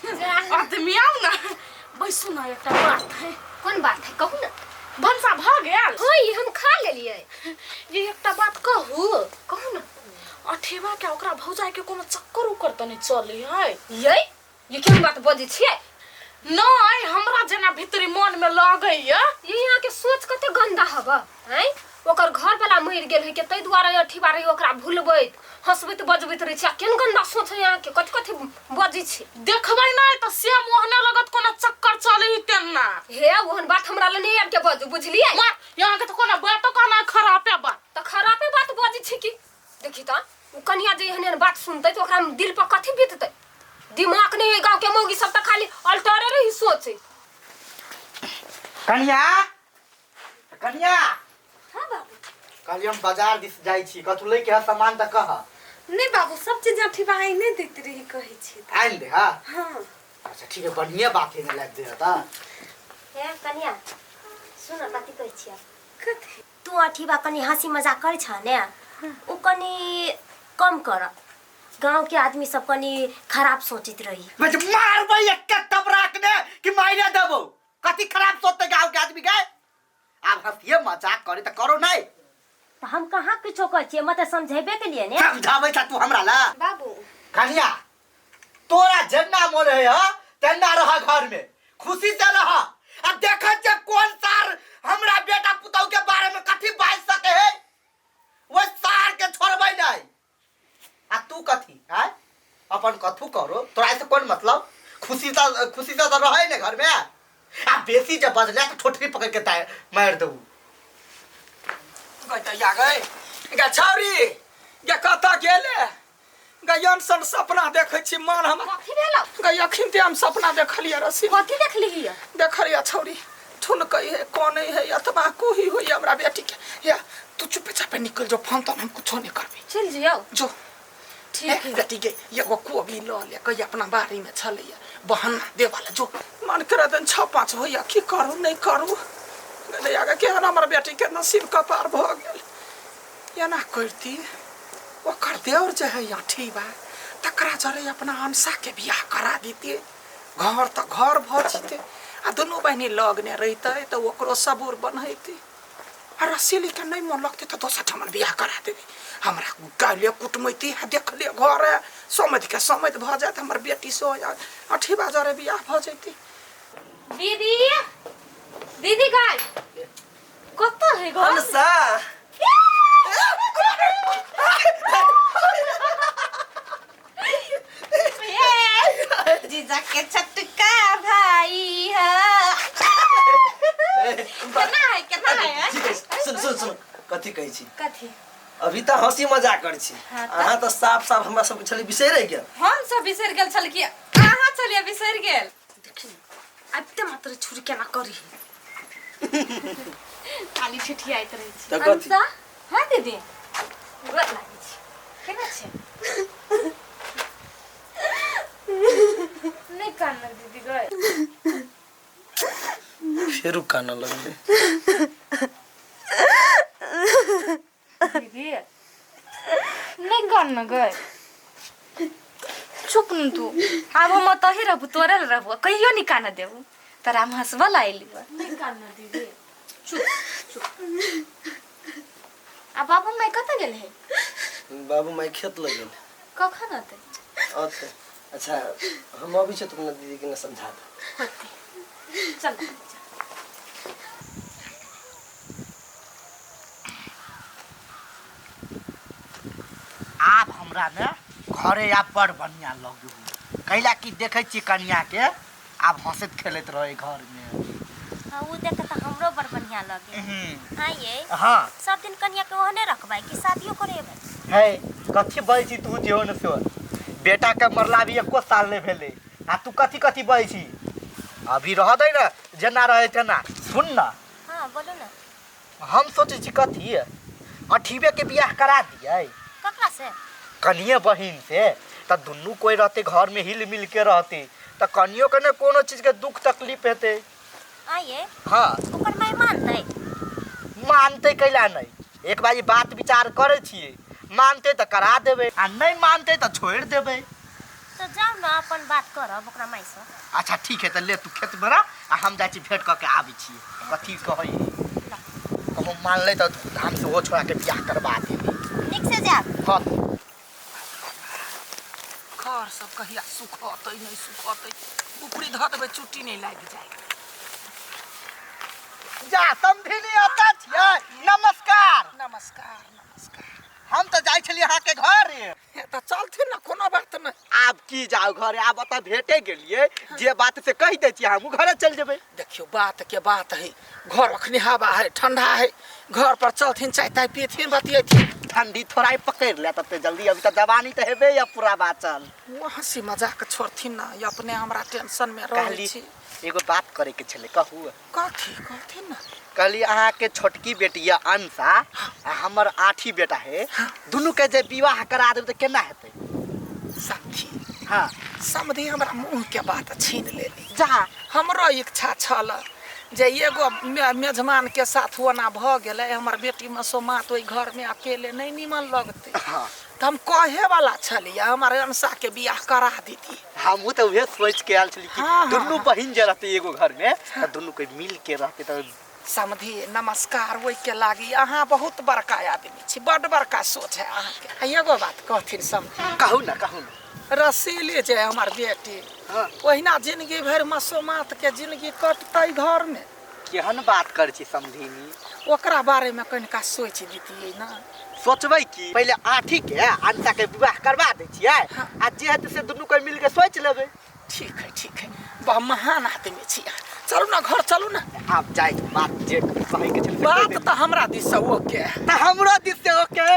आदमी आओ ना बैसू ना एक बात है। कौन बात है कहू ना। भंसा भ गेल होई हम खा लेलिए। ये एक बात कहू कहू ना। अठेवा के ओकरा भौजाई के कोनो चक्कर उकर तनी चली है ये केहन बात बजै छियै। नहीं हमरा जना भीतरी मन में लगै ये यहाँ के सोच कते गंदा हबा हैं। ओकर घर वाला मर गेल है के तै दुआरे अठीबा रही ओकरा भूलबैत हंसबैत बजबैत रही छै। केहन गंदा सोच है यहाँ के कथि कथि बजै छै। देखबै नहीं त से मोहने लगत कोनो चक्कर चली तेना। हे ओहन बात हमरा ल नहीं आब के बजू बुझलिए। यहाँ के त कोनो बात कहना खराबे बात त खराबे बात बजै छै की। देखी त उ कनिया जे एहन बात सुनतै त ओकरा दिल पर कथि बीततै। दिमाग नहीं है गांव के मौगी सब त खाली अल्टरे रही सोचे। कन्या कन्या हां बाबू कल हम बाजार दिस जाई छी कतु ले के सामान त कह। नहीं बाबू सब चीज अठीबा आई नहीं देत रही कहै छी। आइन दे हां हां अच्छा ठीक है बढ़िया बात है न लग दे त। हे कनिया सुन कथि कहै छियै। कथि तू अठीबा कनी हंसी मजाक कर छ ने उ कनी कम कर। गांव के आदमी सब कनी खराब सोचित रही। बस मारबै एक तबराक ने कि माइरे देबो कथि खराब सोचते गांव के आदमी के। अब हंसिए मजाक करे त करो नहीं। तो हम कहां किछो कहै छियै मते समझेबे के लिए ने। समझाबै छ तू हमरा ला। बाबू कन्या तोरा जन्ना मोर है ह तेना रह घर में खुशी से रह। अब देख जे कौन सार हमरा बेटा पुतौ के बारे में कथि बाज सके है वो सार के छोड़बै नहीं। आ तू कथि है अपन कथु करो तोरा से कोन मतलब खुशी से रहे ने घर में। आ बेसी जे बजले तो ठोठरी पकड़ के ताय मार देबू। गई या गई गा छौरी गा कता गेले गयन सन सपना देखै छी मन हम कथि भेलौ। गई अखिन ते हम सपना देखलिए रसी कथि देखली हिय। देखलिए छौरी ठुन कही है कौन है अथवा कोही होई हमरा बेटी के। या तू चुपचाप निकल जो फोन तो हम कुछ नहीं करबे। चल जियो जो ठीक है बेटी गे एगो कोबी ल ले कही अपना बारी में छलैया बहाना देवाला जो मन करे दिन 6-5 होइया की करू नहीं करू। गले आगे के हमर बेटी के नसीब कपार भ गेल। या ना करती ओकर देवर जे है अठी बा तकरा जरे अपना अंसा के बियाह करा देती घर त घर भ जते आ दोनों बहनी लगने रहिते त ओकरो सबूर बनैती। आ रसीली के नहीं मन लगते तो दोसर ठमन बियाह करा देबी। हमरा गाले कुटमैती है देख ले घर है समझ के समझ भ जात हमर बेटी से अठी बाजारे बियाह भ जैती। दीदी दीदी गाय कत है गो हंसा जीजा के छटका भाई है। केना है सुन सुन सुन कथि कहै छी। कथि अभी त हंसी मजाक कर छी अहाँ त साफ साफ हमरा सब के छले बिसैर गेल। हम सब बिसर गेल छल कि अहाँ चलिए बिसर गेल। देखी अब त मात्र छुरी केना करी खाली ठिठियाइत रहै छी। त कथि हां दीदी गोर लागि छी केना छै। नहीं कानना दीदी गए फेरू काना लगले। दीदी नहीं कानना गए चुप न तू। अब हम तही रहबू तोरे रहबू कहियो नहीं कान देबू तोरा हम हंसबा लाइली नहीं कानना दीदी चुप। अब बाबू मैं कत गेल है। बाबू माई खेत लग गेल कखन आते ओते। अच्छा हम अभी से तुमने दीदी के न समझा दो। चल आप हमरा ने घरे आप बड़ बढ़िया लग कैला कि देखे छी कन्या के आप हंसत खेलत रहे घर में। हाँ वो देख त हमरो बड़ बढ़िया लगे। हाँ ये हाँ सब दिन कन्या के ओहने रखबै कि शादियो करेबै। है कथि बजै छी तू जेहो न सो बेटा के मरला भी एको साल नहीं भेले आ तू कथि कथि बजै छी। अभी रह दे ना जना रहे तना सुन ना। हाँ बोलो ना हम सोचे छी कथि अठीबे के बियाह करा दिए ककरा से कनिए बहिन से त दुनू कोई रहते घर में हिल मिल के रहते त कनियो के ने कोनो चीज के दुख तकलीफ हेते। आइए हाँ ओकर माय मानतै मानते कैला नहीं एक बार बात विचार करे छिए मानते तो करा देबे आ नहीं मानते तो छोड़ देबे। तो तो जाओ ना अपन बात करब ओकरा माई से। अच्छा ठीक है तो ले तू खेत में रह आ हम जाइ छी भेंट क के आबै छी कथी कहै कहूँ मान ले तो हम से वो छोड़ा के बियाह करवा दे निक से जा। हाँ घर सब कहिया सुखतै नहीं सुखतै ऊपरी धऽ देबै चुट्टी नहीं लाग जाए। जा समधिनी आता छियै नमस्कार नमस्कार नमस्कार। हम तो जाइ छलियै अहाँ के घर हे त चलथिन ना कोनो बात नहीं। आब की जाओ घर आब ओतऽ भेटे गेलियै जे बात से कहि दै छी हम घरे चल जेबै। देखियो बात के बात है घर अखनी हवा है ठंडा है घर पर चलथिन चाय ताय पीथिन बतियथिन। ठंडी थोड़ा ही पकड़ ले तब जल्दी अभी तो जवानी तो हेबे या पूरा बाचल। वो हंसी मजाक छोड़थिन ना ये अपने हमरा टेंशन में रहै कहली छी। एगो बात करे के छले कहू कथी कहथिन ना कहली अहाँ के छोटकी बेटी या अंसा आ हमर आठी बेटा है दुनू के जे विवाह करा देब तो केना हेतै। समझी हाँ समझी हमरा मुंह के बात छीन लेली। जा हमरो इच्छा छल जे एगो मेजमान के साथ होना भ गेलै हमर बेटी मसोमात ओइ घर में अकेले नहीं निमन लगते। हाँ तो हम कहे वाला छलिए हमारे अंसा के बियाह करा दीती। हम तो उहे सोच के आयल छली कि हाँ, दुनू हाँ। बहिन जे रहते एगो घर में तो दुनू के मिल के रहते तो समझी नमस्कार ओइ के लागी अहाँ बहुत बड़का आदमी छी बड़ बड़का सोच है अहाँ के। एगो बात कहथिन समझी कहू ना कहू ना। रसीली जे हमार बेटी हाँ। ओहिना जिंदगी भर मसोमात के जिंदगी कटतै घर में। केहन बात कर छी समधिनी ओकरा बारे में कनिका सोच दीतियै ना। सोचबै कि पहले आठी के अंसा के विवाह करवा दै छियै हाँ। आ जे हेतै से दुनू के मिल के सोच लेबै। ठीक है बहुत महान आदमी छी अहाँ। चलू ना घर चलू ना। आप जाय बात जे कहे के छलै बात तो हमरा दिस से ओके है। त हमरो दिस से ओके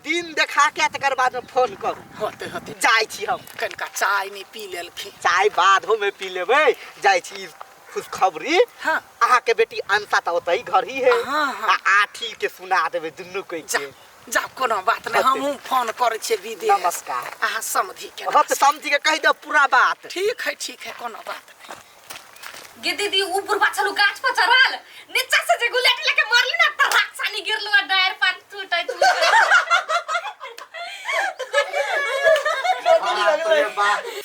दिन देखा के तकर बाद में फोन करू। होते होते जाय छी हम कनिका चाय नहीं पी लेलखिन। चाय बादो में पी लेबै। जाय छी खुशखबरी हाँ अहाँ के बेटी अंसा त ओतै घर ही है हाँ, हाँ। आ आठी के सुना देबै दुनू के जा कोनो बात नहीं हमहू फोन करे छे विदेश। नमस्कार। अहाँ समझी के हत समझी के कहि दो पूरा बात। ठीक है कोनो बात नहीं। गे दीदी ऊपर पाछलू गाछ पर चढ़ल नीचा से जे गुलेट लेके मरली ना त राक्षसानी गिरलू आ डायर पान टूटै तू।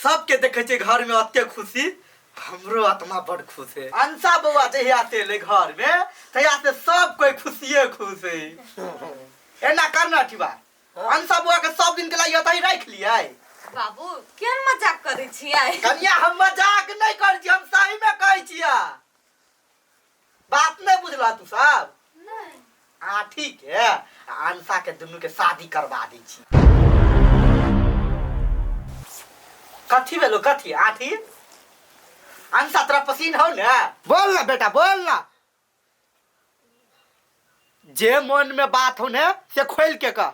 सबके देखे छे घर में अत्ते खुशी हमरो आत्मा बड़ खुश है। अंसा बउआ जहिया से ले घर में तहिया से सब कोई खुशिये खुश है। एना करना ठीबा अंसा बउआ के सब दिन के लिए यतै रख लियै। बाबू केन मजाक करै छियै। कन्या हम मजाक नहीं कर छी हम सही में कहै छियै। बात नहीं बुझला तू सब नहीं हाँ ठीक है अंसा के दुनू के शादी करवा दै छी। कथी भेलो कथी आठी अंसा तोरा पसीन हो ना बोल ना बेटा बोल ना जे मन में बात हो ना से खोल के कह।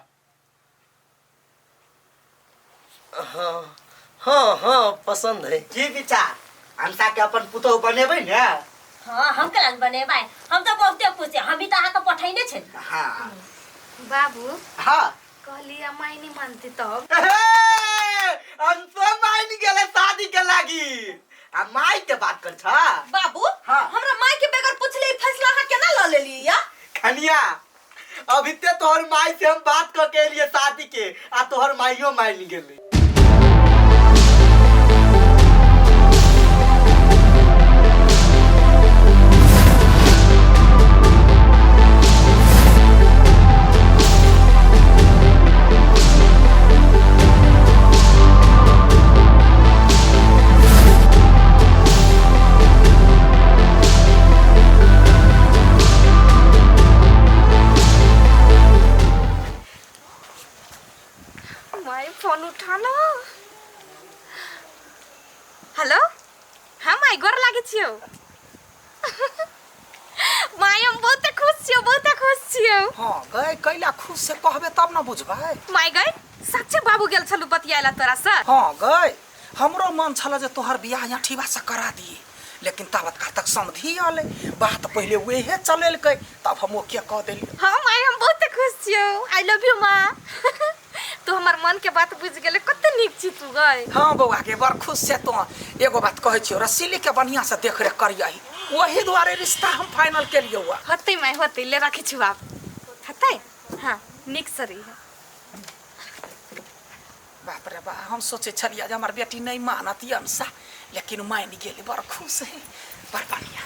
हाँ हाँ हाँ पसंद है। की विचार अंसा के अपन पुतौ बनेबै ना। हाँ हम के लाग बनेबै हम तो बहुते खुश है हम भी तो आहा के पठैने छै। हाँ बाबू हाँ कहली माई नहीं मानती तब अंसा मान गेले शादी के लागी आ माई के बात कर छा। बाबू हाँ। हमरा माई के बगैर पूछले फैसला अहाँ केना ल लेली या। खनिया अभी ते तोहर माई से हम बात क के लिए शादी के आ तोहर माईयो मान गेले। माई फोन उठाना। हेलो हाँ माई गोर लागे छियो। माई हम बहुत खुश छियो। हाँ गए कैला खुश से कहबे तब ना बुझबै। माई गई सच्चे बाबू गेल छलु बतियाला तोरा से। हाँ गए हमरो मन छल जे तोहर बियाह यहाँ ठीबा से करा दिए लेकिन तब तक समझी आले बात पहले वेहे चलेलकै तब हम ओके कह देलियै। हाँ माई हम बहुत खुश छियो। आई लव यू माँ। तू हमर मन के बात बुझ गेले कते नीक छी तू गई। हाँ बउआ के बड़ खुश से तो एगो बात कहै छियो रसीली के बढ़िया से देख रेख करियही वही द्वारे रिश्ता हम फाइनल के लिए हुआ। होते माई होते ले रखी छु आप होते हाँ नीक सरी है। बाप रे बा हम सोचे छलिया जे हमार बेटी नहीं मानती अंसा लेकिन मान गेली बड़ खुश है बड़ बढ़िया।